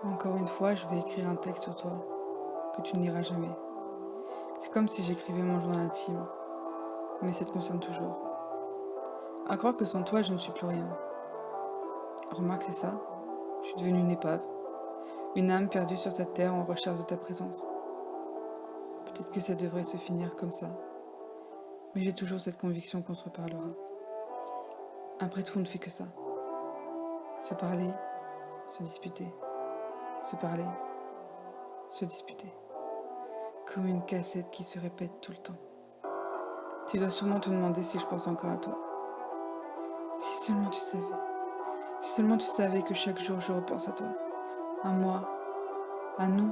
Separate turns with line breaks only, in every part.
Encore une fois, je vais écrire un texte sur toi que tu ne liras jamais. C'est comme si j'écrivais mon journal intime, mais ça te concerne toujours. À croire que sans toi, je ne suis plus rien. Remarque, c'est ça. Je suis devenue une épave, une âme perdue sur cette terre en recherche de ta présence. Peut-être que ça devrait se finir comme ça, mais j'ai toujours cette conviction qu'on se reparlera. Après tout, on ne fait que ça. Se parler, se disputer, se parler, se disputer. Comme une cassette qui se répète tout le temps. Tu dois sûrement te demander si je pense encore à toi. Si seulement tu savais. Si seulement tu savais que chaque jour je repense à toi. À moi, à nous,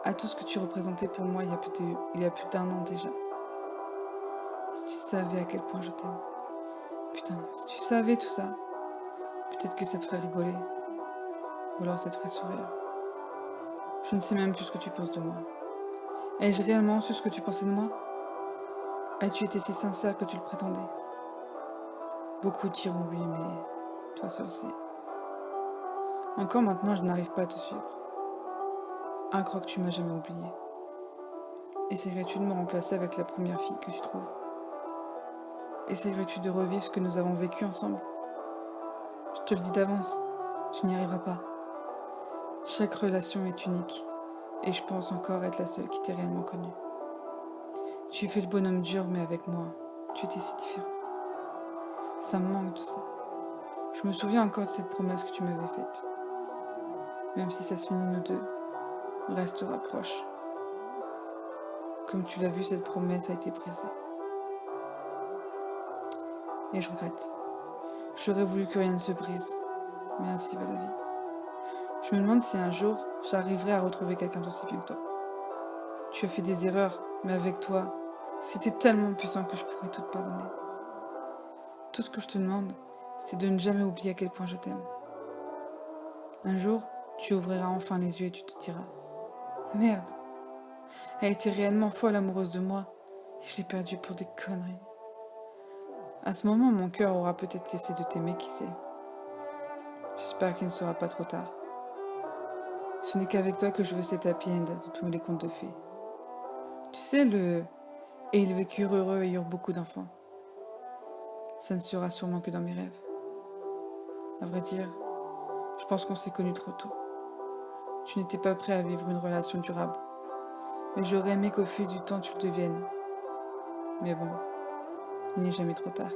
à tout ce que tu représentais pour moi il y a plus d'un an déjà. Si tu savais à quel point je t'aime. Putain, si tu savais tout ça, peut-être que ça te ferait rigoler. Ou alors ça te ferait sourire. Je ne sais même plus ce que tu penses de moi. Ai-je réellement su ce que tu pensais de moi? As-tu été si sincère que tu le prétendais? Beaucoup diront oui, mais toi seul sais. Encore maintenant, je n'arrive pas à te suivre. À croire que tu m'as jamais oublié. Essayerais-tu de me remplacer avec la première fille que tu trouves? Essayerais-tu de revivre ce que nous avons vécu ensemble? Je te le dis d'avance, tu n'y arriveras pas. Chaque relation est unique, et je pense encore être la seule qui t'ait réellement connue. Tu fais le bonhomme dur, mais avec moi, tu étais si différent. Ça me manque tout ça. Je me souviens encore de cette promesse que tu m'avais faite. Même si ça se finit nous deux, on restera proches. Comme tu l'as vu, cette promesse a été brisée. Et je regrette. J'aurais voulu que rien ne se brise, mais ainsi va la vie. Je me demande si un jour, j'arriverai à retrouver quelqu'un d'aussi bien que toi. Tu as fait des erreurs, mais avec toi, c'était tellement puissant que je pourrais tout te pardonner. Tout ce que je te demande, c'est de ne jamais oublier à quel point je t'aime. Un jour, tu ouvriras enfin les yeux et tu te diras: merde, elle était réellement folle amoureuse de moi, et je l'ai perdue pour des conneries. À ce moment, mon cœur aura peut-être cessé de t'aimer, qui sait. J'espère qu'il ne sera pas trop tard. Ce n'est qu'avec toi que je veux cet happy end de tous les contes de fées. Tu sais, et ils vécurent heureux et eurent beaucoup d'enfants. Ça ne sera sûrement que dans mes rêves. À vrai dire, je pense qu'on s'est connus trop tôt. Tu n'étais pas prêt à vivre une relation durable. Mais j'aurais aimé qu'au fil du temps tu le deviennes. Mais bon, il n'est jamais trop tard.